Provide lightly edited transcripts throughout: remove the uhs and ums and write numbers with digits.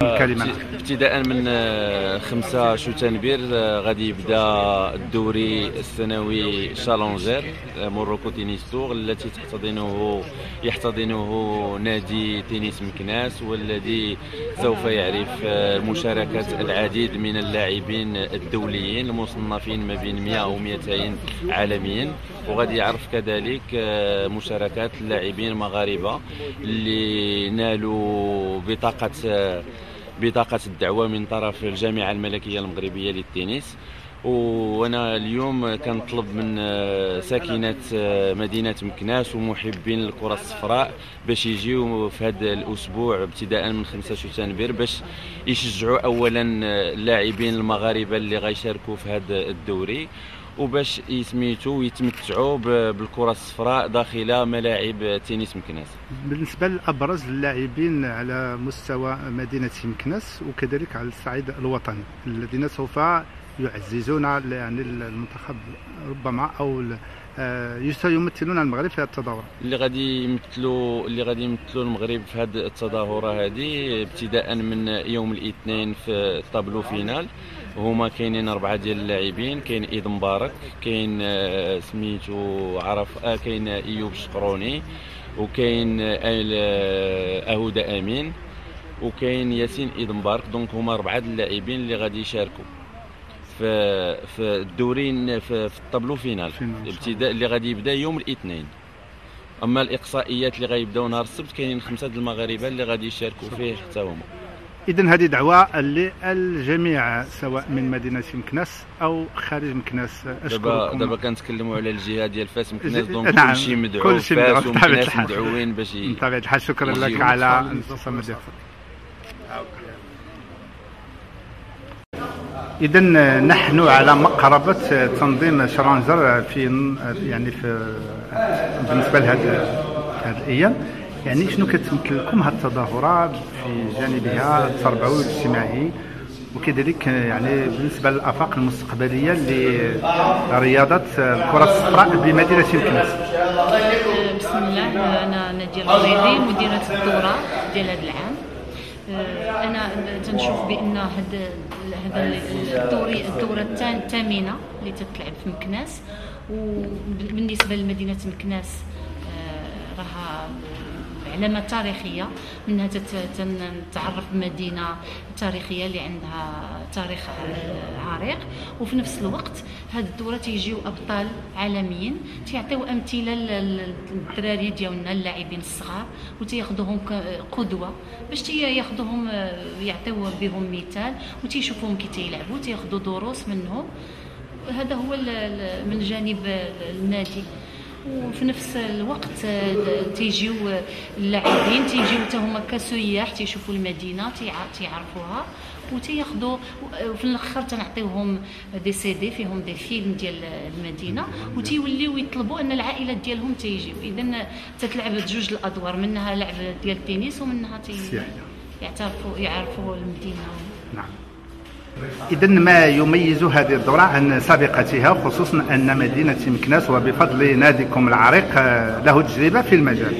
الكلمة. ابتداء من 5 شتنبر غادي يبدا الدوري السنوي شالونجير موروكو تنس تور التي يحتضنه نادي تنس مكناس، والذي سوف يعرف مشاركة العديد من اللاعبين الدوليين المصنفين ما بين 100 أو 200 عالميا، وغادي يعرف كذلك مشاركات اللاعبين المغاربة اللي نالوا بطاقة الدعوة من طرف الجامعة الملكية المغربية للتنس. وانا اليوم كنطلب من ساكنة مدينة مكناس ومحبين الكرة الصفراء باش يجيو في هذا الاسبوع ابتداء من 5 شتنبر باش يشجعوا اولا اللاعبين المغاربة اللي غيشاركوا في هذا الدوري، وباش يسميتوا ويتمتعوا بالكرة الصفراء داخل ملاعب تنس مكناس. بالنسبة لأبرز اللاعبين على مستوى مدينة مكناس وكذلك على الصعيد الوطني الذين سوف يعززون يعني المنتخب ربما أو يمثلون المغرب في هذه التظاهرة، اللي غادي يمثلوا المغرب في هذه التظاهرة هذه ابتداء من يوم الاثنين في الطابلو فينال. هما كاينين 4 ديال اللاعبين، كاين ايد مبارك، كاين سميتو كاين ايوب الشقروني، وكاين اهدى امين، وكاين ياسين ايد مبارك. دونك هما 4 اللاعبين اللي غادي يشاركوا في الدورين في الطابلو فينال ابتداء اللي غادي يبدا يوم الاثنين. اما الاقصائيات اللي غيبداو نهار السبت كاينين 5 المغاربه اللي غادي يشاركوا فيه حتى هما. إذن هذه دعوة للجميع سواء من مدينة مكناس أو خارج مكناس. أشكركم. دابا كنتكلموا على الجهة ديال فاس مكناس، دونك نعم. كلشي مدعو، فاس ومكناس مدعوين باش بطبيعة الحال. شكرا لك على الاتصال ديالك. إذن نحن على مقربة تنظيم شالونجر بالنسبة لهذه الأيام. يعني شنو كتمثل لكم هذه التظاهرة في جانبها التربوي والاجتماعي، وكذلك يعني بالنسبة للآفاق المستقبلية لرياضة الكرة الصفراء بمدينة مكناس؟ بسم الله، أنا نادية الغريبي مديرة الدورة ديال هذا العام. أنا تنشوف بأن هذا الدورة الثامنة اللي تتلعب في مكناس، وبالنسبة لمدينة مكناس راها علامة تاريخية، منها تتعرف بمدينة تاريخية اللي عندها تاريخ عريق، وفي نفس الوقت هاد الدورة تيجيو أبطال عالميين تيعطيو أمثلة للدراري ديالنا اللاعبين الصغار وتياخذوهم قدوة باش تياخذوهم يعطيو بهم مثال وتيشوفوهم كي تيلعبوا تياخذوا دروس منهم. هذا هو من جانب النادي. وفي نفس الوقت تيجيو اللاعبين تيجيو حتى هما كسياح تيشوفوا المدينه تيعرفوها وتياخذوا في الاخر تنعطيوهم دي سي دي فيهم دي فيلم ديال المدينه وتيوليو يطلبوا ان العائلات ديالهم تيجيو. اذا تتلعب بجوج الادوار، منها لعب ديال التنس ومنها يعرفوا المدينه. نعم. إذن ما يميز هذه الدورة عن سابقتها خصوصا أن مدينة مكناس وبفضل ناديكم العريق له تجربة في المجال؟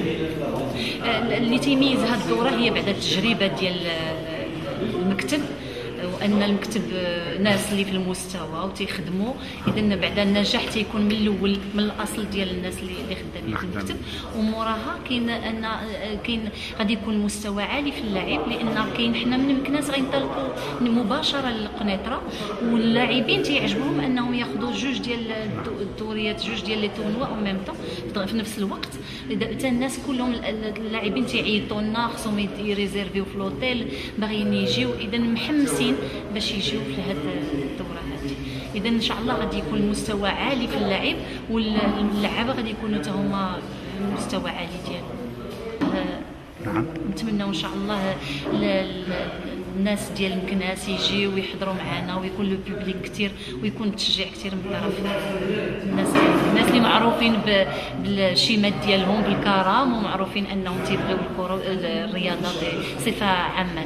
اللي تيميز هذه الدورة هي بعد التجربة ديال المكتب، وان المكتب ناس اللي في المستوى وتيخدموا. اذا بعد النجاح تيكون من الاول من الاصل ديال الناس اللي خدامين في المكتب، وموراها كاين غادي يكون مستوى عالي في اللعب، لان كاين حنا من مكناس غينطلقوا مباشره للقنيطره، واللاعبين تيعجبهم انهم ياخذوا جوج ديال الدوريات، جوج ديال لي تورنوا او ميم طون في نفس الوقت. حتى الناس كلهم اللاعبين تيعيطوا لنا خصهم يريزيرفيو في لوطيل باغيين يجيو، اذا محمسين باش يجيو في هذه الدوره هذه. اذا ان شاء الله غادي يكون المستوى عالي في اللعب، واللعابه غادي يكونوا حتى هما مستوى عالي ديالهم. نتمنى ان شاء الله الناس ديال مكناس يجيو ويحضروا معنا ويكون لو بوبليك كثير ويكون تشجيع كثير من طرف الناس اللي معروفين بالشيمات ديالهم بالكرم ومعروفين انهم تيبغيو الرياضه بصفه عامه.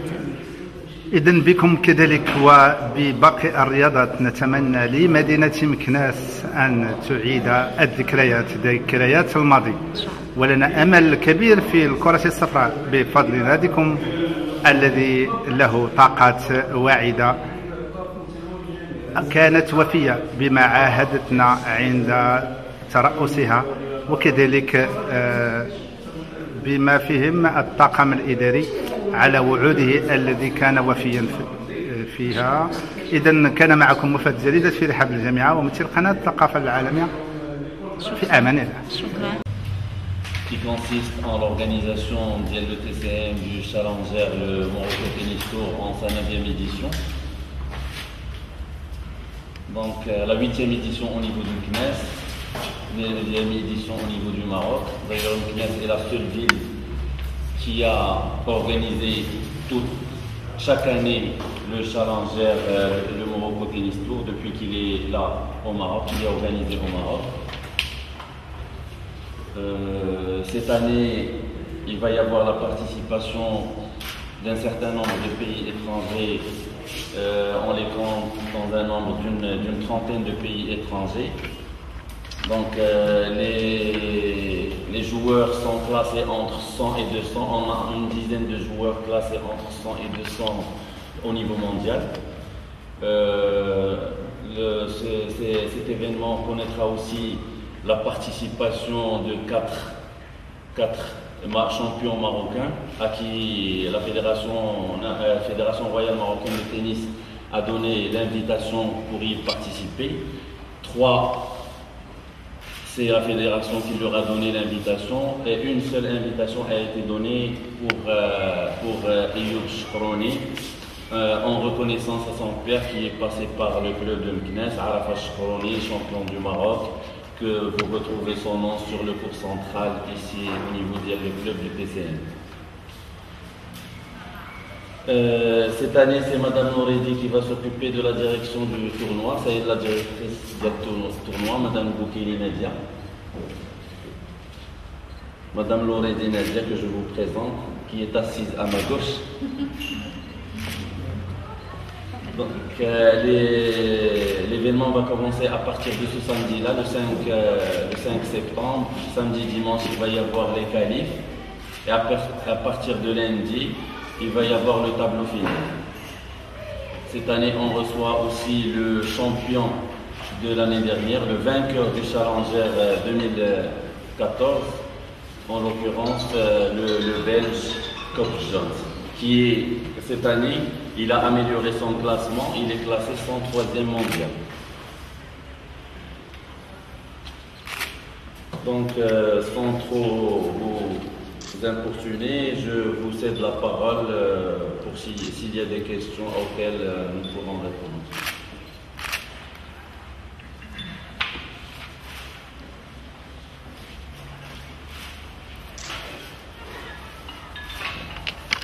إذن بكم كذلك وبباقي الرياضات نتمنى لمدينة مكناس أن تعيد ذكريات الماضي، ولنا أمل كبير في الكرة الصفراء بفضل ناديكم الذي له طاقات واعدة كانت وفية بما عاهدتنا عند ترأسها، وكذلك بما فيهم الطاقم الإداري على وعوده الذي كان وفيا فيها. إذا كان معكم مفاد جديدة في رحاب الجامعة ومثل قناة الثقافة العالمية. في أمان الله. شكرا. Qui consiste en l'organisation de l'ETCM du Challenger, le Morocco Tennis Tour, en sa 9e édition. Donc la 8e édition au niveau du CNES, la 9e édition au niveau du Maroc. D'ailleurs, le CNES est la seule ville qui a organisé chaque année le Challenger, le Morocco Tennis Tour, depuis qu'il est là au Maroc, il est organisé au Maroc. Cette année, il va y avoir la participation d'un certain nombre de pays étrangers. On les compte dans un nombre d'une trentaine de pays étrangers. Donc les joueurs sont classés entre 100 et 200. On a une dizaine de joueurs classés entre 100 et 200 au niveau mondial. Cet événement connaîtra aussi la participation de quatre champions marocains à qui la Fédération royale marocaine de tennis a donné l'invitation pour y participer. 3, c'est la fédération qui leur a donné l'invitation, et une seule invitation a été donnée pour Ayoub Chkroni, en reconnaissance à son père qui est passé par le club de Meknès, Arafat Chkroni, champion du Maroc, que vous retrouvez son nom sur le cours central ici au niveau du club du TCN. Cette année, c'est Madame Nouredi qui va s'occuper de la direction du tournoi. C'est la directrice du tournoi, Madame Boukeli Nadia. Madame Nouredi Nadia, que je vous présente, qui est assise à ma gauche. Donc l'événement va commencer à partir de ce samedi-là, le 5 septembre. Samedi, dimanche, il va y avoir les qualifs. Et à partir de lundi, il va y avoir le tableau final. Cette année, on reçoit aussi le champion de l'année dernière, le vainqueur du Challenger 2014, en l'occurrence le Belge Cobb Jones, qui est cette année, il a amélioré son classement, il est classé 103e mondial. Donc, sans trop vous importuner, je vous cède la parole pour s'il y a des questions auxquelles nous pourrons répondre.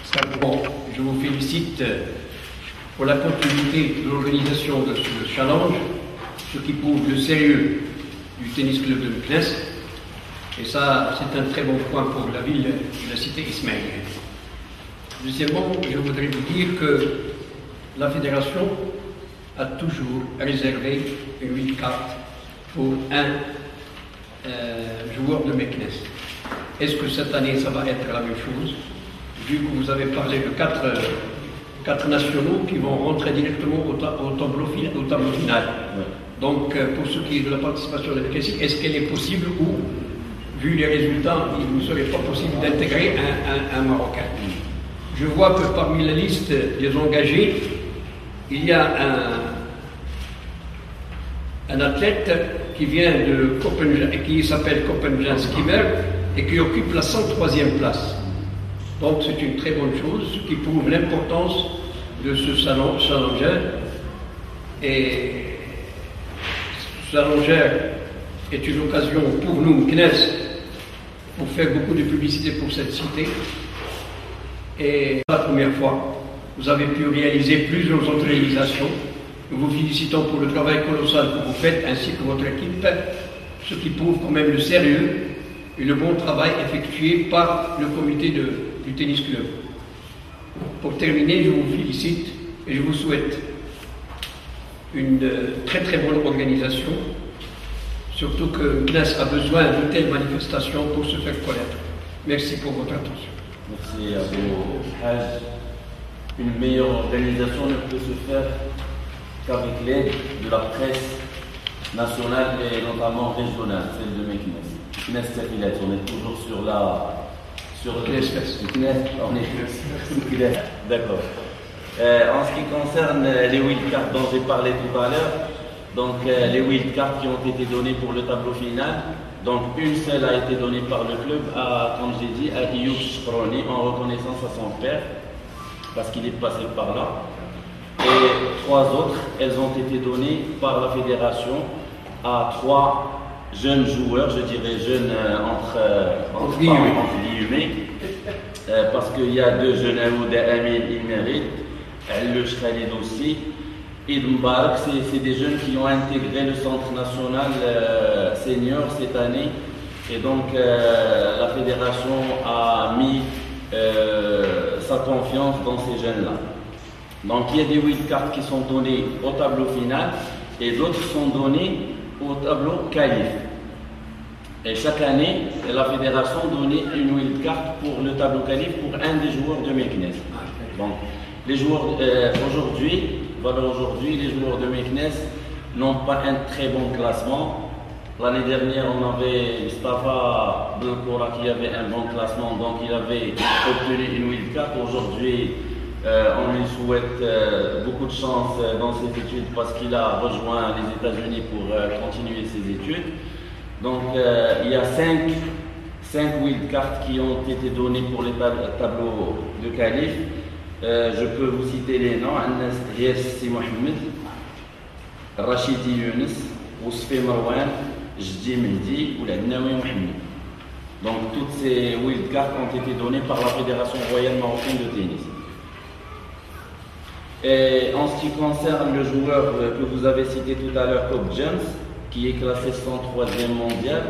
Simplement, je vous félicite pour la continuité de l'organisation de ce challenge, ce qui prouve le sérieux du tennis club de Meknès. Et ça, c'est un très bon point pour la ville de la cité ismaélienne. Deuxièmement, je voudrais vous dire que la fédération a toujours réservé une wildcard pour un joueur de Meknès. Est-ce que cette année, ça va être la même chose? Vu que vous avez parlé de quatre nationaux qui vont rentrer directement au tableau final. Ouais. Donc, pour ce qui est de la participation de Meknès, est-ce qu'elle est possible ou, vu les résultats, il ne serait pas possible d'intégrer un Marocain? Je vois que parmi la liste des engagés, il y a un athlète qui vient de Copenhague, qui s'appelle Copenhagen Skimmer et qui occupe la 103e place. Donc c'est une très bonne chose, ce qui prouve l'importance de ce challenger. Et ce challenger est une occasion pour nous, CNES, pour faire beaucoup de publicité pour cette cité. Et la première fois, vous avez pu réaliser plusieurs autres réalisations. Nous vous félicitons pour le travail colossal que vous faites, ainsi que votre équipe, ce qui prouve quand même le sérieux et le bon travail effectué par le comité du tennis club. Pour terminer, je vous félicite et je vous souhaite une très très bonne organisation, surtout que Meknès a besoin de telles manifestations pour se faire connaître. Merci pour votre attention. Merci à vous, Haj. qu'une meilleure organisation ne peut se faire qu'avec l'aide de la presse nationale et notamment régionale, celle de Meknès. On est toujours sur la... Sur on est d'accord. En ce qui concerne les wildcards dont j'ai parlé tout à l'heure, donc les wildcards qui ont été donnés pour le tableau final, donc une seule a été donnée par le club à, comme j'ai dit, à Ioub Shkroni en reconnaissance à son père, parce qu'il est passé par là. Et 3 autres, elles ont été données par la fédération à 3 jeunes joueurs, je dirais jeunes entre guillemets, parce qu'il y a 2 jeunes, Aouda Amin, il mérite, Allouch Khalid aussi, et Mbarak, c'est des jeunes qui ont intégré le centre national senior cette année, et donc la fédération a mis sa confiance dans ces jeunes-là. Donc il y a des wildcards qui sont donnés au tableau final et d'autres sont donnés au tableau qualif. Et chaque année, la fédération donnait une wildcard pour le tableau qualif pour un des joueurs de Meknès. Donc les joueurs aujourd'hui, les joueurs de Meknès n'ont pas un très bon classement. L'année dernière, on avait Mustafa Belkoura qui avait un bon classement, donc il avait obtenu une wildcard. Aujourd'hui, on lui souhaite beaucoup de chance dans ses études parce qu'il a rejoint les États-Unis pour continuer ses études. Donc il y a 5 wildcards qui ont été donnés pour les tableaux de qualif. Je peux vous citer les noms: Anas Yersi Mohamed, Rachidi Younes, Ousfi Marwan, Jdi Mehdi ou Ladnaoui Mohamed. Donc toutes ces wildcards ont été données par la Fédération royale marocaine de tennis. Et en ce qui concerne le joueur que vous avez cité tout à l'heure, Cobb Jones, qui est classé 103e mondial,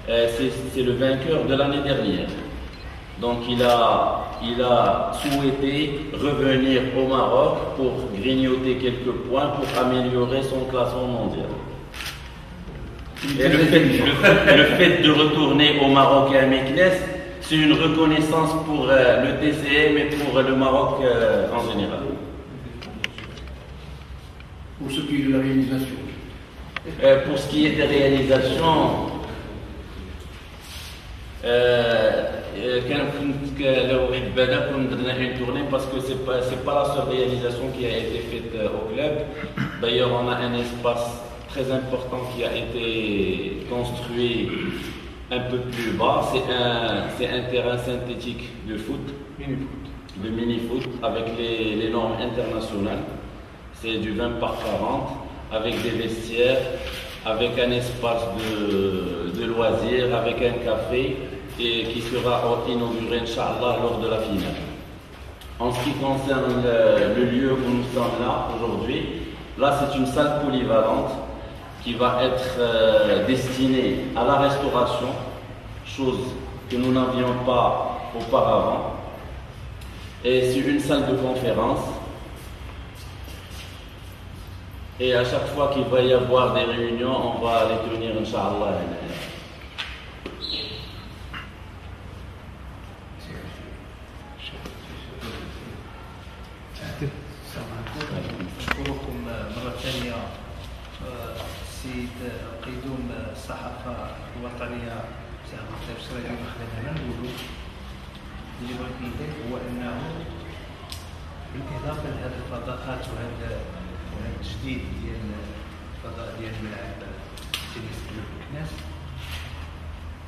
c'est le vainqueur de l'année dernière. Donc il a souhaité revenir au Maroc pour grignoter quelques points pour améliorer son classement mondial. Et le fait de retourner au Maroc et à Meknès, c'est une reconnaissance pour le TCM et pour le Maroc en général. Pour ce qui est de la réalisation. Pour ce qui est des réalisations, une tournée parce que c'est pas la seule réalisation qui a été faite au club. D'ailleurs, on a un espace très important qui a été construit un peu plus bas. C'est un terrain synthétique de foot, de mini-foot avec les normes internationales. C'est du 20 par 40 avec des vestiaires, avec un espace de loisirs, avec un café et qui sera inauguré, Inch'Allah, lors de la finale. En ce qui concerne le lieu où nous sommes là aujourd'hui, là c'est une salle polyvalente qui va être destinée à la restauration, chose que nous n'avions pas auparavant. Et c'est une salle de conférence. Et à chaque fois qu'il va y avoir des réunions, on va les tenir, Inch'Allah. أشكركم مرة ثانية السيد قيدوم الصحافة الوطنية سي عبد اللطيف الشرايعي. خلينا نقولوا اللي بغيت نضيف هو أنه بالإضافة لهذه الفضاءات وهذا التجديد ديال الفضاء ديال ملعب تنس كلوب مكناس،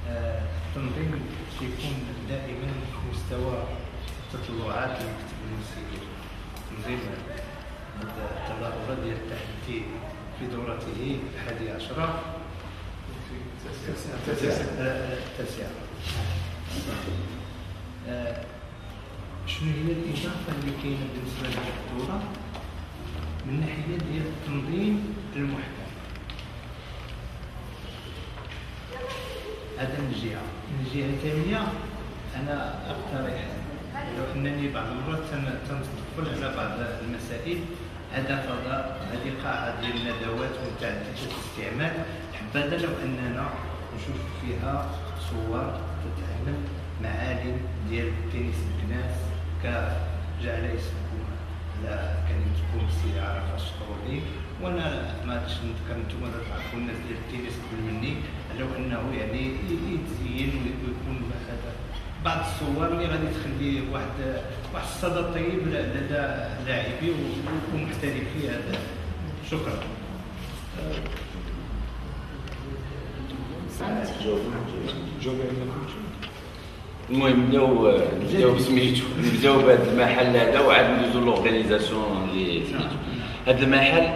التنظيم كيكون دائما في مستوى التطلعات اللي كتب المسير. تنظيم التظاهرة ديال التحدي في دورته 11 التاسعة. شنو هي الإضافة اللي كاينة بالنسبة لهذه الدورة من ناحية ديال التنظيم المحكم؟ هذا من جهة. من جهة ثانية أنا أقترح لو أنني بعض المرات تنتدخل على بعض المسائل، هذا فضاء، هذه قاعة ديال الندوات متعددة الاستعمال، حبذا لو أننا نشوف فيها صور تتعامل معالم ديال تنس مكناس كجعل اسمكم على كانت تكون السي عرفه الشكروني. وانا ما عادش نذكر نتوما تعرفوا الناس ديال التنس قبل مني على انه يعني يتزين ويكون هذا بعض الصور اللي غادي تخلي واحد الصدى طيب لدى لاعبي ومحترفي هذا. شكرا. المهم نبداو سميتو نبداو بهذا المحل هذا وعاد ندوزو لورغانيزاسيون اللي سميتو. هذا المحل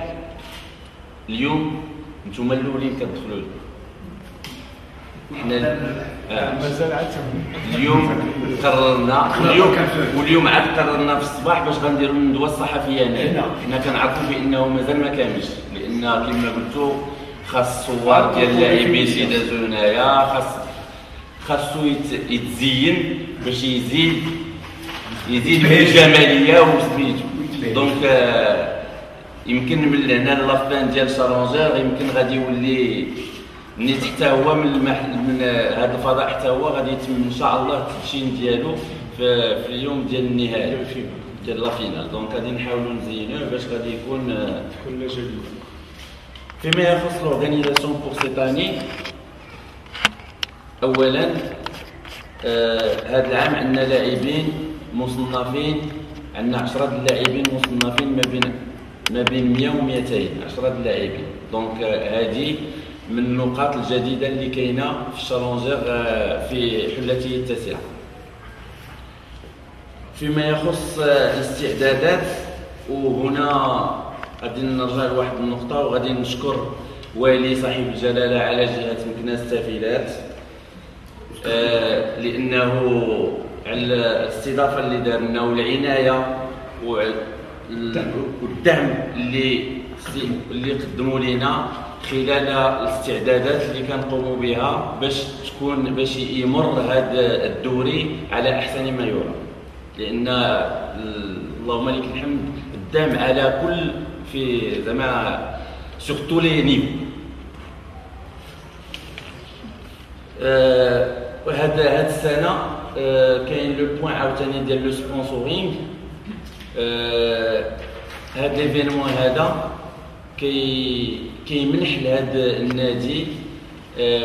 اليوم نتوما الاولين كتدخلوا حنا مازال عاد اليوم قررنا واليوم عاد قررنا في الصباح باش غنديروا الندوه الصحفيه هنا. حنا كنعرفوا بانه مازال ما كاملش، لان كما قلتوا خاص الصور ديال اللاعبين يدازوا هنايا، خاصو يتزين باش يزيد من الجماليه وسميتو. دونك يمكن من هنا لافان ديال شالونجير يمكن غادي يولي نيت حتى هو من هذا الفضاء حتى هو غادي يتم ان شاء الله التدشين ديالو في اليوم ديال النهائي ديال لا فينال. دونك غادي نحاولوا نزينوه باش غادي يكون جديد. فيما يخص لورغانيزاسيون بور سيت اني، اولا هذا العام عندنا لاعبين مصنفين، عندنا 10 اللاعبين مصنفين ما بين 100 و 200 10 اللاعبين. دونك هذه من النقاط الجديده اللي كاينه في الشالونجير في حلته التاسعه. فيما يخص الاستعدادات، وهنا غادي نرجع لواحد النقطه وغادي نشكر والي صاحب الجلاله على جهه مكناس التافيلات لانه على الاستضافه اللي دار لنا والعنايه والدعم اللي قدموا لنا خلال الاستعدادات اللي كنقوموا بها باش يمر هذا الدوري على احسن ما يرام. لان اللهم لك الحمد الدعم على كل في زعما سور تو لي نيفو. وهذا السنه كاين لو بوين عاوتاني ديال لو سبونسورينغ. هذا ليفينمون هذا كيمنح لهذا النادي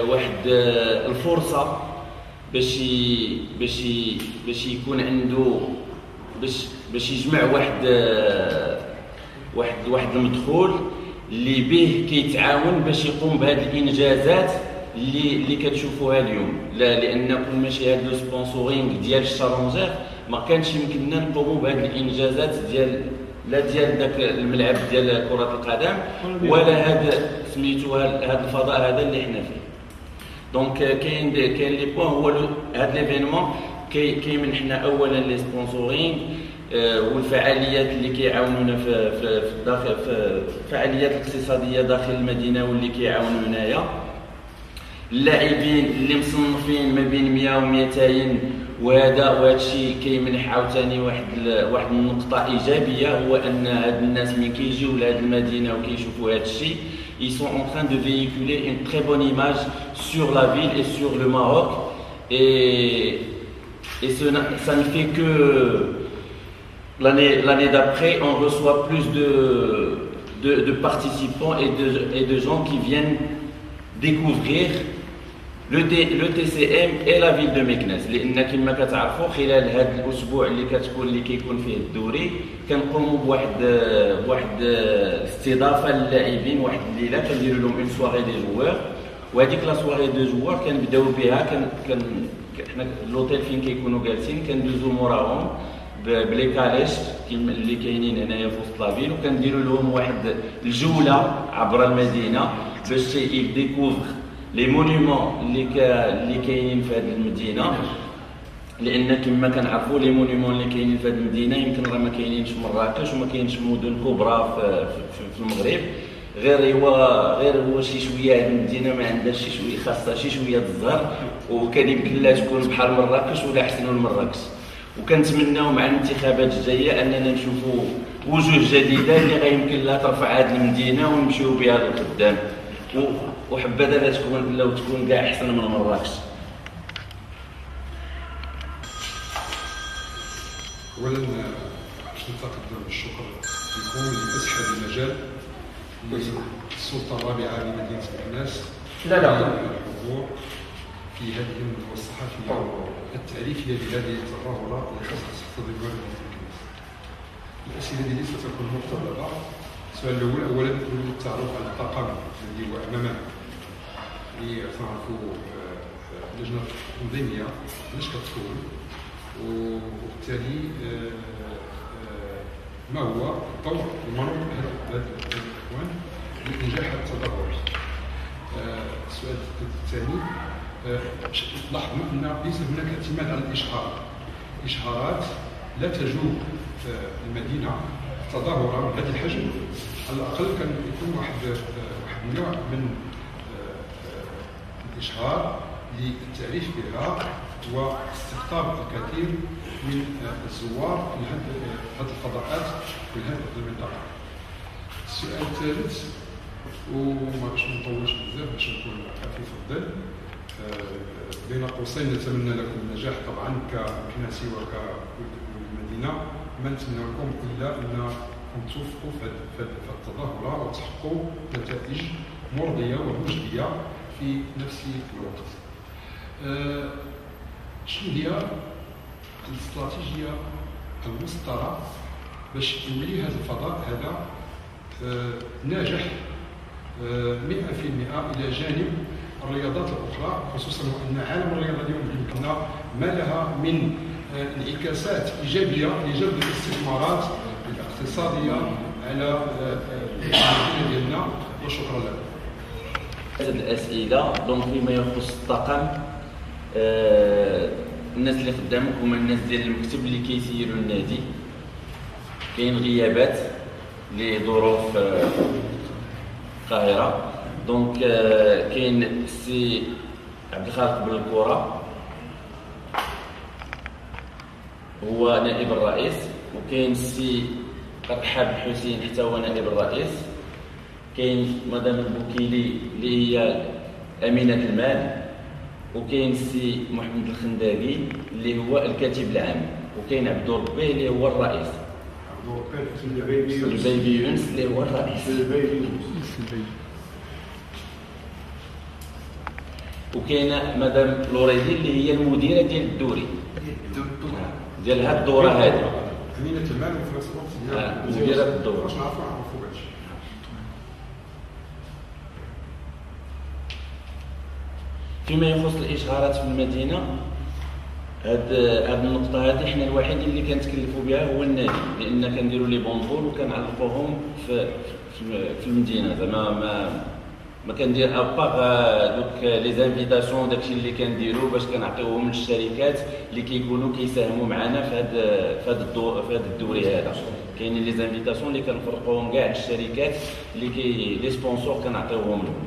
واحد الفرصه باش يكون عنده باش يجمع واحد المدخول اللي به كيتعاون باش يقوم بهذه الانجازات اللي كتشوفوها اليوم. لان كون ماشي هذا لو سبونسورينغ ديال الشالونجير ما كانش يمكننا نقوموا بهذه الانجازات ديال داك الملعب ديال كره القدم ولا هذا سميتو هذا الفضاء هذا اللي حنا فيه. دونك كاين لي بوين. هو هذا ليفينمون كيمنحنا اولا لي سبونسورينغ والفعاليات اللي كيعاونونا في الفعاليات الاقتصاديه داخل المدينه واللي كيعاونوا هنايا. اللاعبين اللي مصنفين ما بين 100 و 200 وهذا الشيء كيمنح عاوتاني واحد النقطه ايجابيه، هو ان هاد الناس ملي كيجيو لهاد المدينه وكيشوفوا هاد الشيء ils sont en train de véhiculer une très bonne image sur la ville et sur le Maroc et ça ne fait que l'année d'après on reçoit plus de participants et de gens qui viennent découvrir le TCM et la ville de Meknès. لان كما كتعرفوا خلال هذا الاسبوع اللي كيكون فيه الدوري كنقوموا بواحد الاستضافه للاعبين، واحد الليله كنديروا لهم اون سواري دي جوار، وهذيك لا سواري دي جوار كنبداو بها حنا لوطيل فين كيكونوا جالسين كندوزو موراهم بلي كاليش اللي كاينين هنايا في وسط لافيل، وكنديروا لهم واحد الجوله عبر المدينه باش يديكوفر لي مونيمون اللي كاينين في هذه المدينه. لان كما كنعرفوا لي مونيمون اللي كاينين في هذه المدينه يمكن راه ما كاينينش في مراكش وما كاينش في مدن كبرى في المغرب، غير هو شي شويه هذه المدينه ما عندهاش شي شويه، خاصها شي شويه الزهر، وكان يمكن لها تكون بحال مراكش ولا احسن من مراكش. وكنتمناو مع الانتخابات الجايه اننا نشوفوا وجوه جديده اللي غيمكن لها ترفع هذه المدينه ونمشيو بها للقدام، وحبذا تكون كاع احسن من مراكش. اولا نتقدم بالشكر لكم لفتح هذا المجال للسلطه الرابعه لمدينه مكناس الحضور في هذه الندوه الصحفيه التعريفيه لهذه التظاهره التي تحتضنها مدينه مكناس. الاسئله ديالي ستكون مقتضبه. السؤال الاول اولا نريد التعرف على الطاقم الذي هو امامنا لتعرفوا اللجنه التنظيميه علاش كتكون، وبالتالي ما هو الدور المنوط بهذا الاخوان لانجاح التظاهر. السؤال الثاني لاحظنا ان ليس هناك اعتماد على الاشهارات لا تجوب المدينه تظاهره بهذا الحجم. على الاقل كان يكون واحد النوع من الاشهار للتعريف بها واستقطاب الكثير من الزوار لهذه الفضاءات في هذه المنطقه. السؤال الثالث وما باش ما نطولش بزاف باش نكون خفيف الظل، بين قوسين نتمنى لكم النجاح طبعا كمكناسي وكمدينه. ما نتمنى لكم الا انكم توفقوا في التظاهره وتحققوا نتائج مرضيه ومجديه في نفس الوقت. شنو هي الاستراتيجيه المسطره باش يولي هذا الفضاء هذا ناجح 100% الى جانب الرياضات الاخرى، خصوصا وان عالم الرياضه اليوم يمكننا ما لها من انعكاسات ايجابيه لجلب الاستثمارات الاقتصاديه على المدينه ديالنا. وشكرا لكم. الاسئله دونك فيما يخص الطاقم، الناس اللي قدامك هما الناس ديال المكتب اللي كيسيروا النادي. كاين غيابات لظروف القاهره، دونك كاين السي عبد الخالق بالكره هو نائب الرئيس، وكاين السي رحاب حسين حتى هو نائب الرئيس، كاين مدام البوكيلي اللي هي امينه المال، وكاين السي محمد الخنداقي اللي هو الكاتب العام، وكاين عبد ربي اللي هو الرئيس، البيبي يونس اللي هو الرئيس، وكاينه مدام لوريدي اللي هي المديره ديال الدوري ديال هاد الدوره هذه. امينه المال وفي نفس الوقت مديره الدوره. باش نعرفوا هادشي. فيما يخص الاشهارات في المدينه، هاد النقطه هذه حنا الوحيد اللي كنتكلفوا بها هو النادي، لان كنديروا لي بونبول وكنعلقوهم في المدينه. زعما ما كندير اباغ دوك لي زانفيتاسيون داكشي اللي كنديروا باش كنعطيوهم للشركات اللي كيكونوا كيساهموا معنا في هذا الدوري هذا. كاينين لي زانفيتاسيون اللي كنفرقوهم كاع للشركات اللي لي سبونسور كنعطيوهم لهم.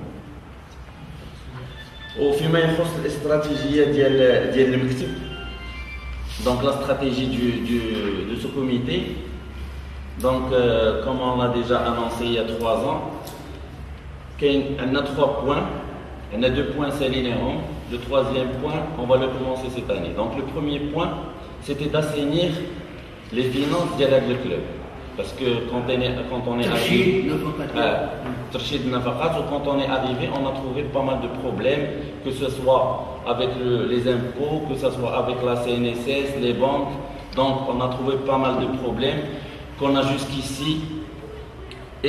وفيما يخص الاستراتيجيه ديال المكتب، donc la stratégie de ce comité, donc comme on l'a déjà annoncé il y a 3 ans, on a 3 points, on a 2 points s'alignent. Le 3e point, on va le commencer cette année. Donc le premier point, c'était d'assainir les finances de le club. Parce que quand on est arrivé, quand on est arrivé, on a trouvé pas mal de problèmes, que ce soit avec les impôts, que ce soit avec la CNSS, les banques. Donc on a trouvé pas mal de problèmes qu'on a jusqu'ici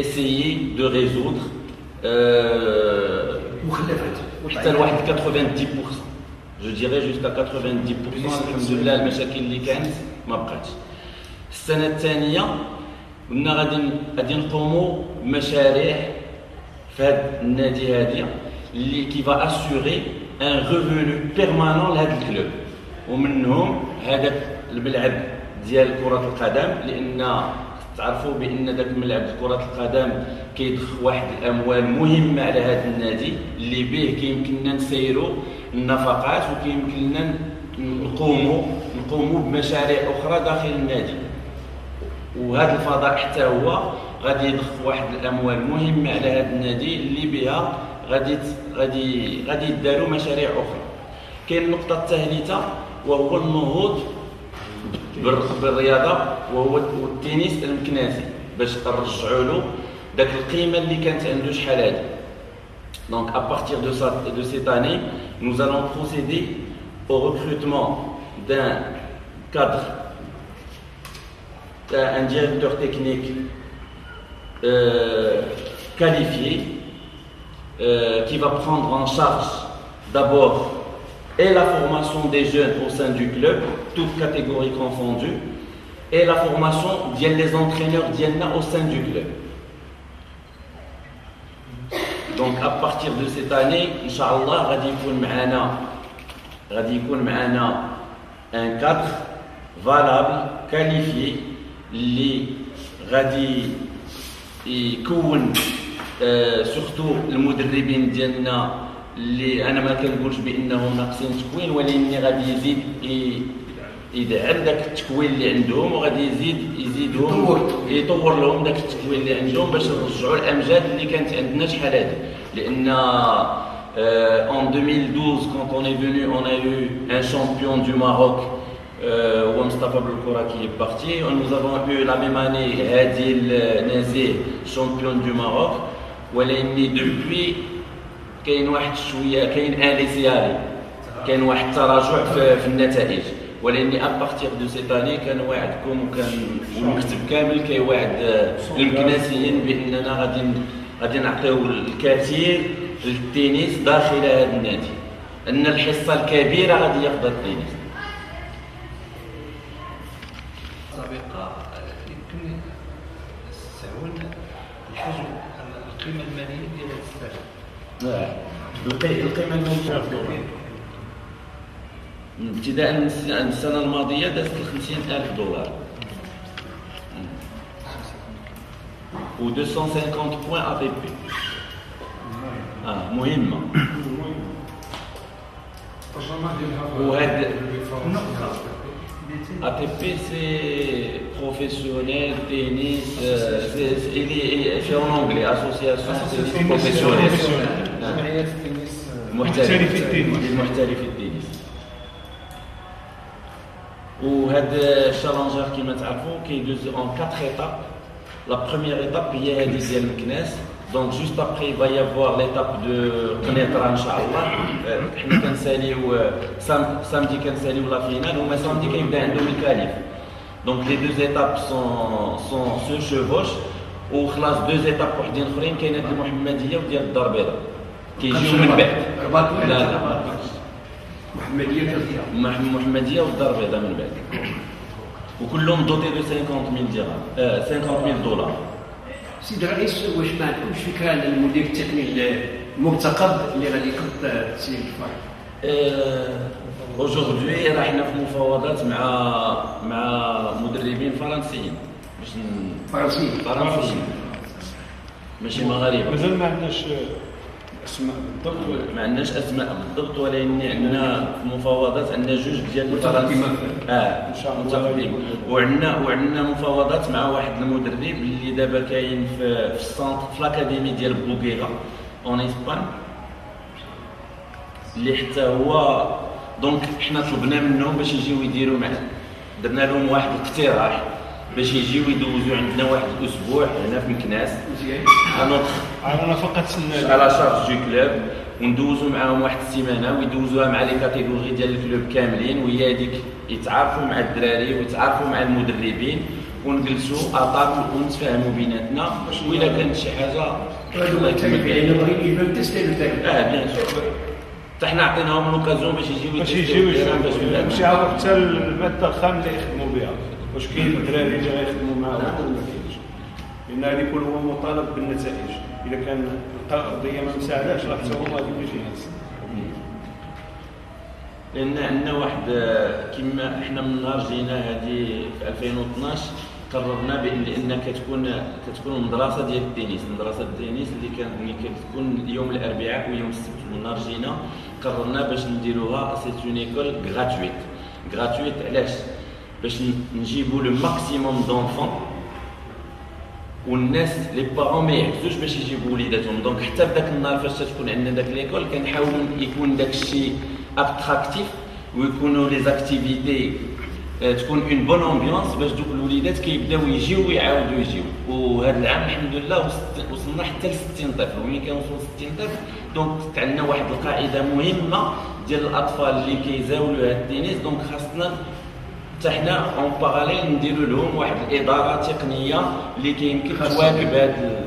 essayé de résoudre. حتى لواحد 90%، je dirais jusqu'à 90%. الحمد لله المشاكل اللي كانت ما بقاتش. السنة الثانية قلنا غادي نقوموا بمشاريع في هذا النادي هذه اللي كيفا اسيغي ان ريفونو بيرمانون لهذا الكلوب، ومنهم هذاك الملعب ديال كرة القدم، لان تعرفوا بان ذاك الملعب كرة القدم كيضخ واحد الاموال مهمه على هذا النادي اللي به كيمكننا نسيروا النفقات وكيمكننا نقوموا بمشاريع اخرى داخل النادي. وهذا الفضاء حتى هو غادي يضخ واحد الاموال مهمه على هذا النادي اللي بها غادي يداروا مشاريع اخرى. كاين النقطه الثالثه وهو النهوض بالرياضه وهو التنس المكناسي باش نرجعوا له داك القيمه اللي كانت عنده شحال هادي. Donc à partir de cette année, nous allons procéder au recrutement d'un cadre, un directeur technique qualifié qui va prendre en charge d'abord et la formation des jeunes au sein du club, toutes catégories confondues, et la formation des entraîneurs au sein du club. Donc à partir de cette année, Inch'Allah, غادي يكون معنا un cadre valable, qualifié, اللي غادي يكون سورتو المدربين ديالنا اللي انا ما كنقولش بانهم ناقصين تكوين، ولكن غادي يزيد يدعم داك التكوين اللي عندهم، وغادي يزيدهم يطور لهم داك التكوين اللي عندهم باش نرجعوا الامجاد اللي كانت عندنا شحال هادي. لان en 2012 quand on est venu, on a eu un champion du Maroc, Mustafa Belkoura, qui est parti. Nous avons eu la même année Hadil Nazir, champion du Maroc. ولكن depuis كاين واحد شويه كاين انيسيالي، كاين واحد التراجع في النتائج. ولكن ابارتيغ دو سيت اني كان واعدكم وكان المكتب كامل كيواعد المكناسيين باننا غادي نعطيو الكثير للتنس داخل هذا النادي، ان الحصه الكبيره غادي ياخذها التنس. سابقا يمكن تستعون الحجم القيمه الماليه ديال هذا السلاح. القيمه الماليه ابتداء من السنه الماضيه دازت $50,000 و 250 بوان ATP. مهمه. وهذا ATP c'est professionnel tennis, c'est en anglais, association professionnelle محترف التنس. وهذا الشالنجر كما تعرفوا كيدوز en 4 étapes. La première étape هي هذه ديال المكناس. Donc juste après il va y avoir l'étape de قنيطرة ان شاء الله. حنا كنساليو samedi كنساليو لا فينال، وما samedi كيبدا عندهم الكاليف. Donc les deux étapes sont se chevauchent. وخلاص deux étapes وحدين اخرين كاينه ديال المحمديه وديال الدار البيضاء كيجيو من بعد. لا محمديه والدار البيضاء من بعد، وكلهم دوتي دو $50,000. سيدي الرئيس، واش ما عندكمش فكره على المدير التقني المرتقب اللي غادي يقود تسليم الفريق؟ Aujourd'hui راه حنا في مفاوضات مع مدربين فرنسيين باش فرنسيين ماشي مغاربه. مازال ما عندناش اسماء بالضبط، ما عندناش اسماء بالضبط، ولكن عندنا في مفاوضات عندنا جوج ديال الفرنسيين ان شاء الله، وعندنا مفاوضات مع واحد المدرب اللي دابا كاين في السونتر في الاكاديمي ديال بوغيغا اون اسبان، اللي حتى هو دونك حنا طلبنا منهم باش يجيو يديروا معنا، درنا لهم واحد الاقتراح باش يجيو يدوزوا عندنا واحد الاسبوع هنا في مكناس على فقط على شارج دو كلوب، وندوزوا معاهم واحد السيمانه ويدوزوها مع لي كاتيجوري ديال الكلوب كاملين، وهي هذيك يتعارفوا مع الدراري ويتعارفوا مع المدربين ونجلسوا اطابل ونتفاهموا بيناتنا، وإلا كانت شي حاجه الله يكمل بها يبغيو تيستي لو تاع بيان سور حتى حنا عطيناهم لوكازيون باش يجيو باش يعرفوا حتى الماده الخام اللي يخدموا بها، واش كاين الدراري اللي غيخدموا معاهم ولا ما كاينش، لان هذا يكون هو مطالب بالنتائج. اذا كان القضيه ما مساعداش راه حتى هو غادي يجي يهز. لان عندنا واحد كما احنا من نهار جينا هذه في 2012 قررنا بان كتكون مدرسه ديال التنس، مدرسه التنس اللي كتكون يوم الاربعاء ويوم السبت. من نهار جينا قررنا باش نديروها سي اون ايكول غراتويت. علاش؟ باش نجيبوا لو ماكسيموم دونفون، والناس لي بارون ما يعكسوش باش يجيبوا وليداتهم. دونك حتى في داك النهار فاش تكون عندنا داك ليكول كنحاولوا يكون داك الشيء اتراكتيف، ويكونوا لي زاكتيفيتي تكون اون بون امبيونس باش دوك الوليدات كيبداو يجيو ويعاودوا يجيو. وهذا العام الحمد لله وصلنا حتى ل 60 طفل، وملي كنوصلوا 60 طفل دونك عندنا واحد القاعده مهمه ديال الاطفال اللي كيزاولوا هذا التنس. دونك خاصنا حتى حنا اون باراليل نديروا لهم واحد الاداره تقنيه اللي كيمكن تواكب هذا.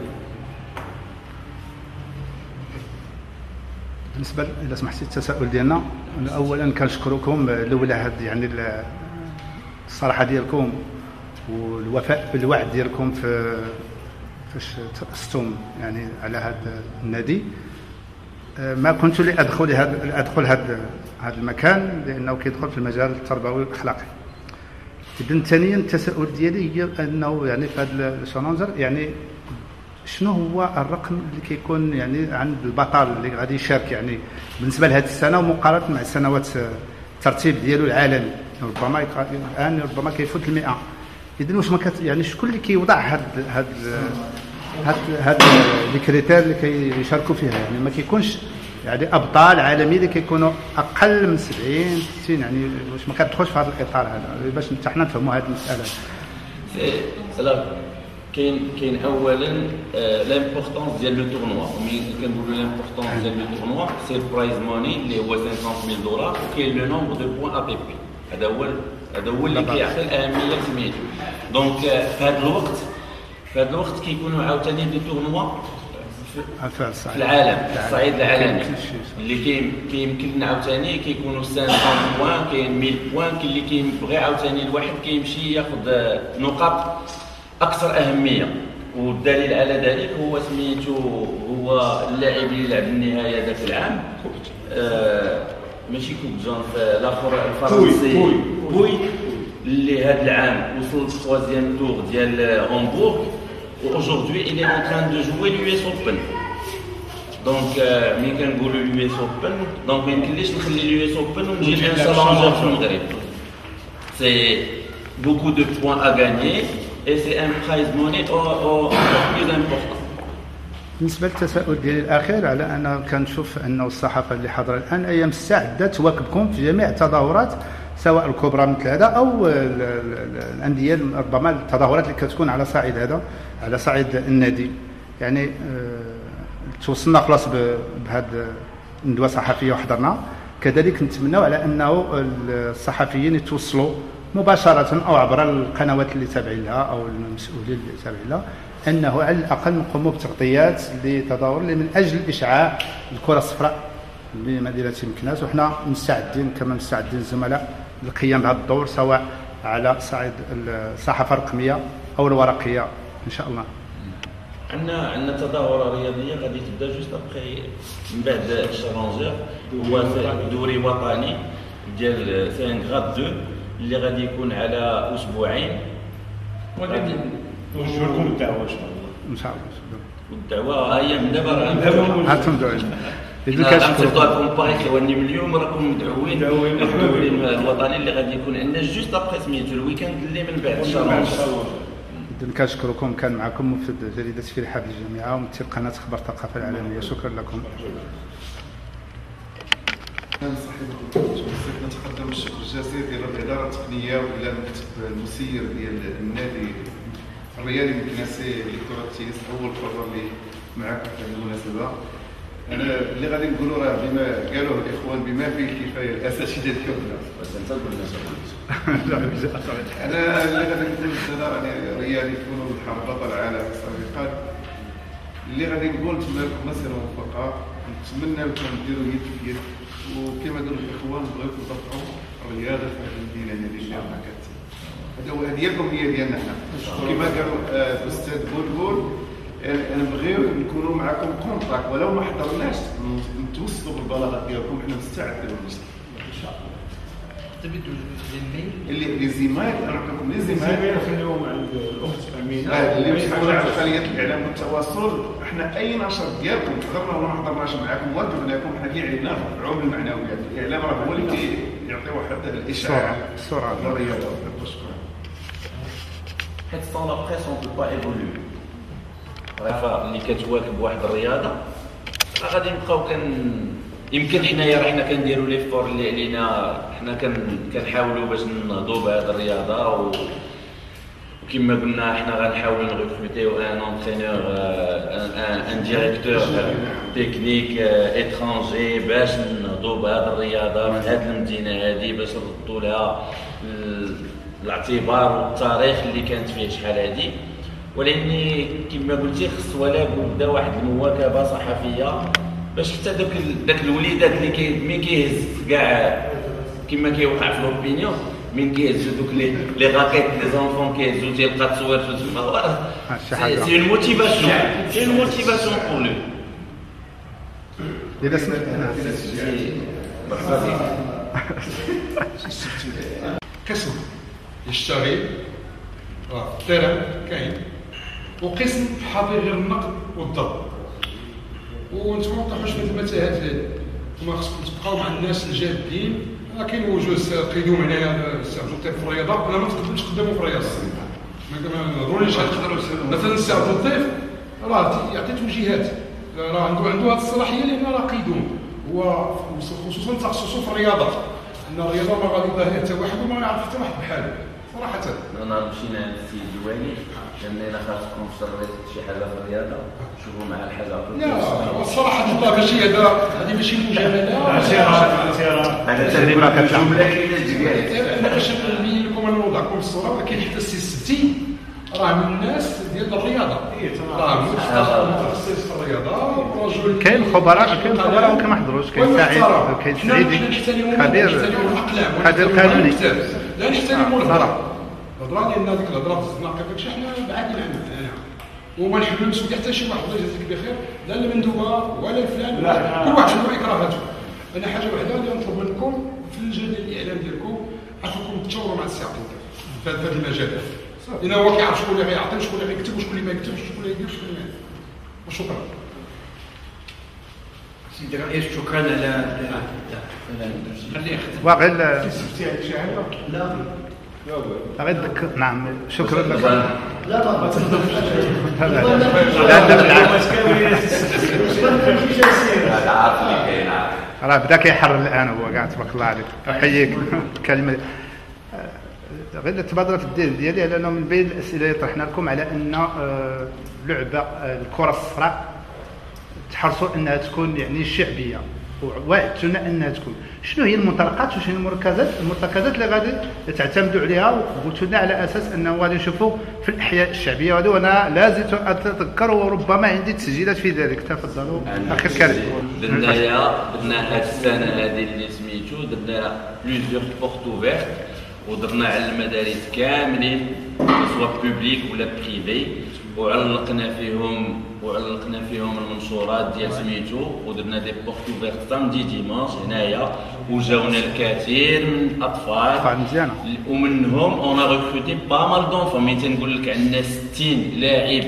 بالنسبه الى سمحتي التساؤل ديالنا، اولا كنشكركم الاولى هاد يعني الصراحه ديالكم والوفاء بالوعد ديالكم فاش تاسستم يعني على هذا النادي. ما كنت لادخل هذا المكان لانه كيدخل في المجال التربوي والاخلاقي. اذا ثانيا التساؤل ديالي هي انه يعني في هذا الشالنجر يعني شنو هو الرقم اللي كيكون يعني عند البطل اللي غادي يشارك يعني بالنسبه لهذه السنه ومقارنه مع السنوات الترتيب ديالو العالمي؟ ربما الان ربما كيفوت 100. اذا واش ما يعني شكون اللي كيوضع هاد الكريتير اللي كيشاركوا فيها؟ يعني ما كيكونش يعني ابطال عالميين اللي كيكونوا اقل من 70 60 يعني واش ما كتدخلش في هذا الاطار هذا باش حنا نفهموا هذه المساله؟ كاين اولا لامبورطونس ديال لو تورنوا. ملي كنقولوا لامبورطونس ديال لو تورنوا سي البرايز موني اللي هو $50000 وكاين لو نومبر دو بوين ا بي بي. هذا هو اللي كيعطي الاهميه لسميتو. دونك في هذا الوقت كيكونوا عاوتاني دي تورنوا في العالم، في الصعيد العالمي اللي كيمكن عاوتاني كيكونوا 500 بوان، كاين 1000 بوان، كاين اللي كيبغي عاوتاني الواحد كيمشي ياخذ نقاط اكثر اهميه. والدليل على ذلك هو سميتو هو اللاعب اللي لعب النهايه ذاك العام ماشي كوب جون الاخر الفرنسي بوي اللي هذا العام وصل للثوازيام تور ديال هامبورغ. واوجوردي il est en train de jouer l'US Open. دونك ملي كنقولوا l'US Open دونك ما يمكنليش نخلي l'US Open ونجي نلعب شالنجر في المغرب. سي beaucoup de points à gagner et c'est un prize money encore plus important. بالنسبه للتساؤل ديالي الاخير على انا كنشوف انه الصحافه اللي حاضره الان ايام الساعده تواكبكم في جميع التظاهرات سواء الكبرى مثل هذا او الانديه ربما التظاهرات اللي كتكون على صعيد هذا على صعيد النادي. يعني توصلنا خلاص بهذه الندوه الصحفيه وحضرنا. كذلك نتمنوا على انه الصحفيين يتوصلوا مباشره او عبر القنوات اللي تابعين لها او المسؤولين اللي تابعين لها انه على الاقل نقوموا بتغطيات لتظاهر من اجل اشعاع الكره الصفراء بمدينه مكناس. وحنا مستعدين كما مستعدين الزملاء للقيام بهذا الدور سواء على صعيد الصحافه الرقميه او الورقيه ان شاء الله. عندنا تظاهره رياضيه غادي تبدا جوست ابخي من بعد الشالنجر. هو دوري وطني ديال سان غاد 2 اللي غادي يكون على اسبوعين. وغادي نوجه لكم الدعوه ان شاء الله. والدعوه هي من دابا هانتم دعوين. إذا كنصيفطوا لكم باغي كيواني من اليوم راكم مدعوين الدوري الوطني اللي غادي يكون عندنا جوست ابخي سميتو الويكاند اللي من بعد الشالنجر. إذن كنشكركم. كان معكم مفيد جريدة في رحاب الجامعة وممثل قناة أخبار الثقافة العالمية. شكرا لكم. نتقدم الشكر الجزيل ديال الإدارة التقنية وإلى المكتب المسير ديال النادي الرياضي المكناسي لكرة التنس أول مرة اللي معكم في هذه المناسبة. أنا اللي غادي نقولوا راه بما قالوه الإخوان بما فيه الكفاية الأساتذة ديالنا. أنا اللي غادي نقول يعني رياضي يكونوا بحال بطل العالم سابقا. اللي غادي نقول نتمنى لكم مسيرة موفقة، نتمنى لكم ديروا يد في يد، وكما قالوا الإخوان بغيتوا تطبقوا الرياضة في هذه المدينة اللي ديالنا هذا هو ديالكم هي ديالنا حنا. كما قالوا الأستاذ بولبول نبغيو نكونوا معكم كونتاكت ولو ما حضرناش نتوصلوا بالبلاغات ديالكم. حنا مستعدين للمسلم ان شاء الله. تبدوا الايميل اللي لي زيمايل نعطيكم لي زيمايل نخليهم عند الاخت امينه اللي مسؤوله على خليه الاعلام والتواصل. احنا اي نشر ديالكم حضرنا ولا ما حضرناش معكم وجبناكم حنا اللي علينا العوم المعنويات. الاعلام راه هو اللي كيعطي واحد الاشعاع السرعه الرياضه. حيت سون لا بريس اون بو با ايفولوي. راه اللي كتواكب واحد الرياضه راه غادي نبقاو يمكن حنايا حنا كنديروا لي فور اللي علينا، حنا كنحاولوا باش ننهضوا بهذه الرياضه، وكما قلنا حنا غنحاولوا نغوكروتيو ان اونترينور ان ديريكتور تكنيك اترونجي باش نهضوا بهذه الرياضه في هذه المدينه هذه، باش نردوا لها الاعتبار والتاريخ اللي كانت فيه شحال هذه. ولكن كما قلتي خص ولا بد واحد المواكبه صحفيه باش حتى داك الوليدات اللي مين كيهز كاع كما كيوقع في لوبينيون، من كيهزوا دوك لي راكيت لي زونفون كيهزوا تيلقى تصوير في تما، سي اون موتيفاسيون، سي اون موتيفاسيون بور لو. اذا قسم يشتغل التيران كاين، وقسم حاضر غير النقد والضرب، وانتم ما تطيحوش في المتاهات هذه، انتم خصكم تبقاو مع الناس الجادين. كاين وجوه قيدوم هنايا استعملوا الضيف في الرياضه، انا ما تقدرش تخدموا في الرياضه، ما نهضروليش مثلا استعملوا الضيف راه يعطي توجيهات، راه عنده هذه الصلاحيه لان راه قيدوم، هو خصوصا تخصصه في الرياضات، ان الرياضه ما غادي يضاهيها حتى واحد وما يعرف حتى واحد بحاله صراحه. نهار مشينا عند السيد الوالي قالنا خاصكم تشريت شي حاجه في الرياضه، شوفوا مع الحاجه. لا الصراحه الله ماشي هذه ماشي مجامله، هذا تقريبا كتجمله كاينه الجكاية. انا باش نبين لكم انا نوضعكم الصوره، ولكن حتى السي السبتي راه من الناس ديال الرياضه، راه متخصص في الرياضه ورجل كاين خبراء وكما حضروش، كاين سعيد، كاين سعيدي خبير قانوني. لا نحترموا الهضره ديالنا، ديك الهضره في الزناقه داكشي حنا بعادين عنها، وما نحملوش حتى شي واحد الله يجازيك بخير، لا المندوبه ولا فلان، كل واحد عنده اكراهاته. انا حاجه وحده اللي نطلب منكم في الجدل الاعلام ديالكم، عافاكم تشاوروا مع السي عبد اللطيف في هذا المجال، لان هو كيعرف شكون اللي غيعطي وشكون اللي غيكتب وشكون اللي ما يكتبش وشكون اللي يدير وشكون اللي ما يدير. وشكرا سيدي رئيس، شكرا على واغير غير نعم شكرا لك. لا راه بدا كيحرر الان هو كاع، تبارك الله عليك، احييك. كلمه غير تبادر في الدين ديالي على انه من بين الاسئله اللي طرحنا لكم على ان لعبه الكره الصفراء تحرصوا انها تكون يعني شعبيه، ووعدتونا انها تكون. شنو هي المنطلقات وشنو المرتكزات اللي غادي تعتمدوا عليها؟ وقلتوا لنا على اساس انه غادي نشوفوا في الاحياء الشعبيه هذه، وانا لازلت اتذكر وربما عندي تسجيلات في ذلك. تفضلوا اخي الكريم. درنا هذه السنه هذه اللي سميتو، درنا بليزيور بورت اوفيرت، ودرنا على المدارس كاملين سواء بوبليك ولا بريفي، وعلقنا فيهم المنشورات ديال سميتو، ودرنا دي بورت اوفيرت سامدي ديمانش هنايا، وجاونا الكثير من الاطفال مزيانه، ومنهم اون ريكروتي با مال دونفون. ملي تنقول لك عندنا 60 لاعب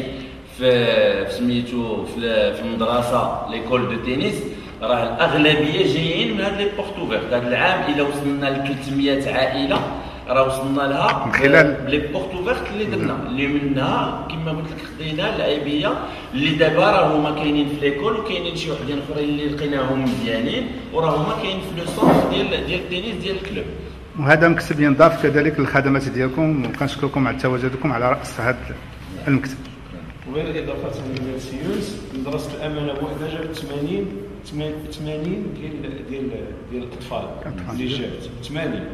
في سميتو في المدرسه ليكول دو تنس، راه الاغلبيه جايين من هاد لي بورت اوفيرت. هذا العام الا وصلنا ل 300 عائله راه وصلنا لها من خلال لي بورت اوفيرت اللي درنا، اللي منها كما قلت لك خدينا لاعبيه اللي دابا راه هما كاينين في ليكول، وكاينين شي وحدين اخرين اللي لقيناهم مزيانين، وراه هما كاينين في لو سونس ديال التنس ديال الكلوب. وهذا مكتب ينضاف كذلك للخدمات ديالكم، وكنشكركم على تواجدكم على راس هذا المكتب. وغير اضافه للسيوس، مدرسه الامانه بوحدها جابت 80 ديال الاطفال اللي جابت 80.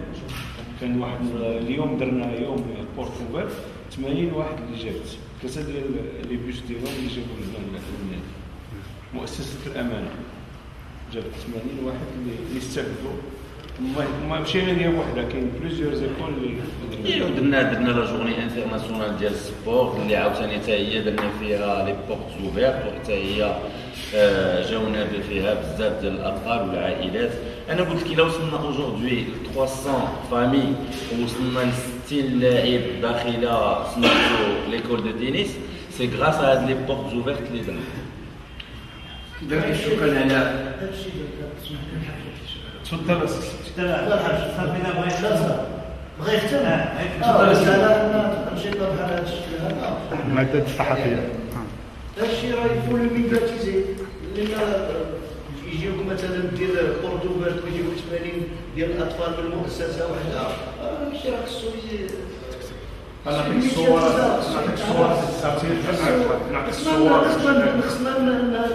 كان واحد اليوم درنا يوم بورت اوفيرت 80 واحد اللي جابت 3 ديال لي بيوس ديالهم اللي جابوا لنا مؤسسه الامانه، جابت 80 واحد اللي استفدوا. ما مشينا هي وحده، كاين بليزيور زيكول اللي درنا لا جورني انترناسيونال ديال السبورت اللي عاوتاني حتى هي درنا فيها لي بورت اوفيرت، وحتى هي جاونا فيها بزاف ديال الاطفال والعائلات. انا قلت لك الا وصلنا اوجوردي ل 300 فامي ووصلنا ل 60 لاعب داخله سميتو ليكول دو تنس، سي غراس ا هاد لي بورت اوفيرت اللي درنا. شكرا على تفضل بغى يختم. المادة الصحفية هادشي راه يفول ميدياتيزي، لان يجيوك مثلا ديال البرتغال ويجيوك 80 ديال الاطفال من المؤسسه وحده الاشتراك السوري نعطيك الصور خصنا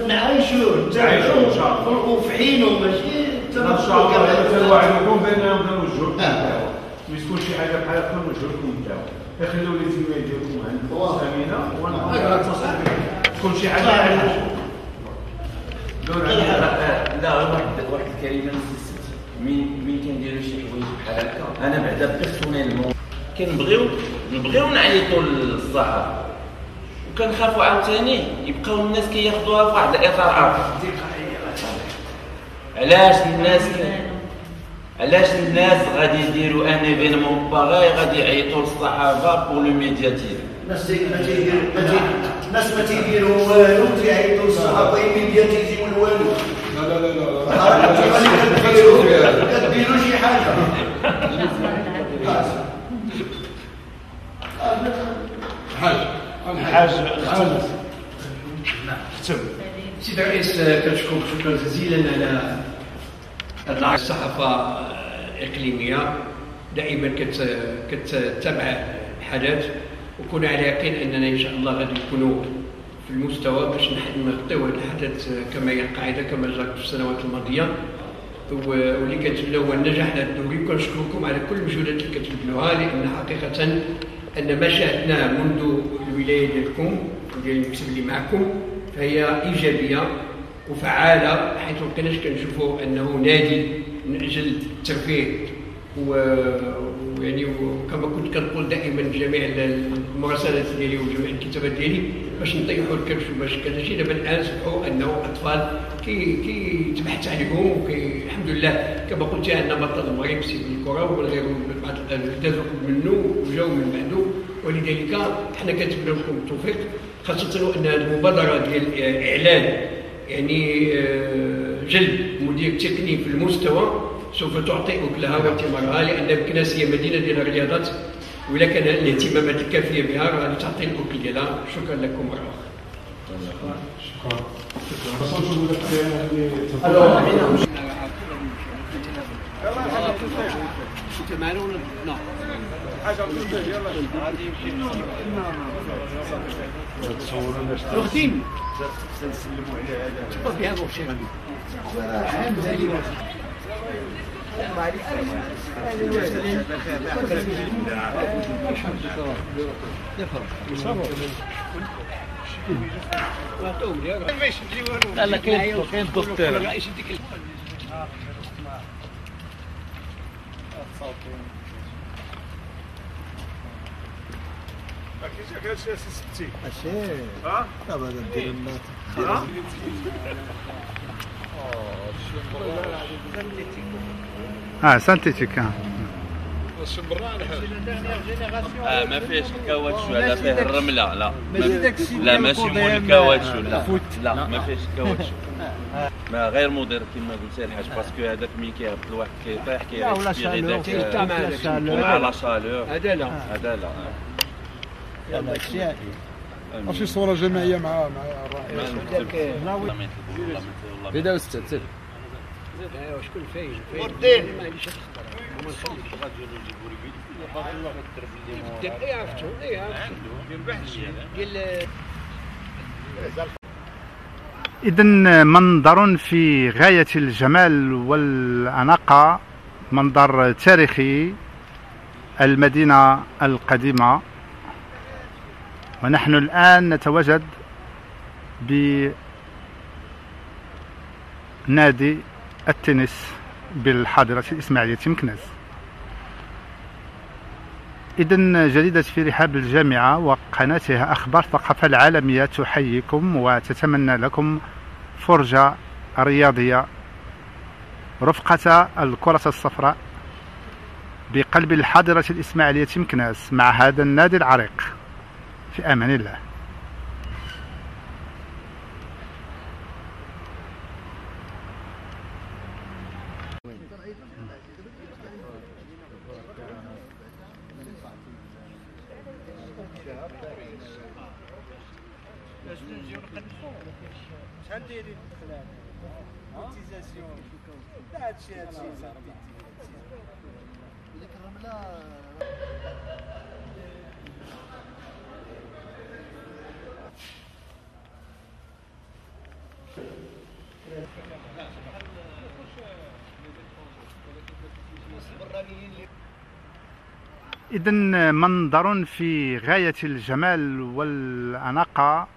نعايشوه وفحينو ماشي ان شاء الله تنوعدكم بانهم نوجهوا ما تكون شي حاجه بحال هكا نوجهوا نتاعو خليو لي زملاء ديالكم عندكم امينه وانا نتصل بك تكون شي حاجه لا واحد الكلمه نسيت مين كنديروا شي حوايج بحال هكا انا بعدا بيرسونيلمون نبغيو نعيطوا للصحافه وكنخافوا عاوتاني يبقاو الناس كياخذوها في واحد الاطار اخر. علاش الناس غادي يديروا ان ايفينمون باغي غادي يعيطوا للصحافه بور لو ميدياتيزم؟ الناس ما تيديروا والو تيعيطوا للصحافه يميدياتيزيو والو. لا كديروا شي حاجه. حاج ختم. سيدي الرئيس كنشكرك شكرا جزيلا على الصحافة الإقليمية دائما كتتابع الحدث وكون على يقين أننا إن شاء الله غادي نكونوا في المستوى باش نغطيو هذا الحدث كما هي القاعدة كما جرت في السنوات الماضية واللي كتبناو هو النجاح لهذا الدوري. كنشكركم على كل المجهودات اللي كتبنوها لأن حقيقة أن ما شاهدناه منذ الولاية ديالكم وديال المكتب اللي معكم فهي إيجابية وفعالة حيث مكناش كنشوفوا أنه نادي من أجل الترفيه ويعني وكما كنت كنقول دائما جميع المراسلات ديالي وجميع الكتابات ديالي باش نطيحوا الكرش وباش كذا شيء دابا نصبحوا أنه أطفال كيتبحث عليهم الحمد لله كما قلت عندنا بطل المغرب سيدي الكره وغيره بعض دازوا منه وجاوا من بعده ولذلك حنا كنتمنى لكم التوفيق خاصة أن هذه المبادرة ديال إعلان يعني جلب مدير تقني في المستوى سوف تعطي أكلها وثمارها لأن مكناس هي مدينة ديال الرياضات وإلا كان الاهتمامات الكافية بها غادي تعطي الأكل ديالها. شكرا لكم مرة أخرى. لا كاين الدكتور سانتيتيك ما فيهش الكاوتشو لا فيه الرمله لا ماشي مول الكاوتشو لا ما فيهش الكاوتشو ما غير مضر كما قلت الحاج باسكو هذاك ملي كيهبط الواحد كيطيح كيريسبيري داك مع لا شالور هذا لا يلا شي ماشي صوره جماعيه مع الرائد بداو ستة شكون فايز وردين إذن منظر في غاية الجمال والأناقة، منظر تاريخي المدينة القديمة. ونحن الآن نتواجد بنادي التنس بالحاضرة الإسماعيلية مكناس. إذن جديدة في رحاب الجامعة وقناتها أخبار الثقافة العالمية تحييكم وتتمنى لكم فرجة رياضية رفقة الكرة الصفراء بقلب الحاضرة الإسماعيلية مكناس مع هذا النادي العريق. في أمان الله. شحال دايرين لا هادشي ديك الرمله إذن منظر في غاية الجمال والأناقة،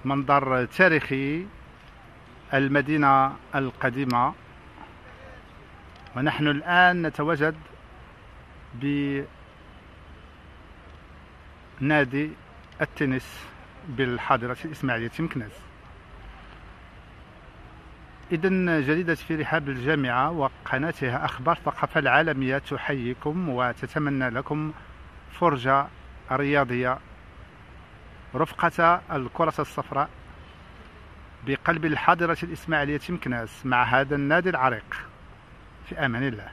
منظر تاريخي المدينة القديمة. ونحن الآن نتواجد بنادي التنس بالحاضرة الإسماعيلية مكناس. إذن جريدة في رحاب الجامعة وقناتها أخبار الثقافة العالمية تحييكم وتتمنى لكم فرجة رياضية رفقة الكرة الصفراء بقلب الحاضرة الإسماعيلية مكناس مع هذا النادي العريق. في أمان الله.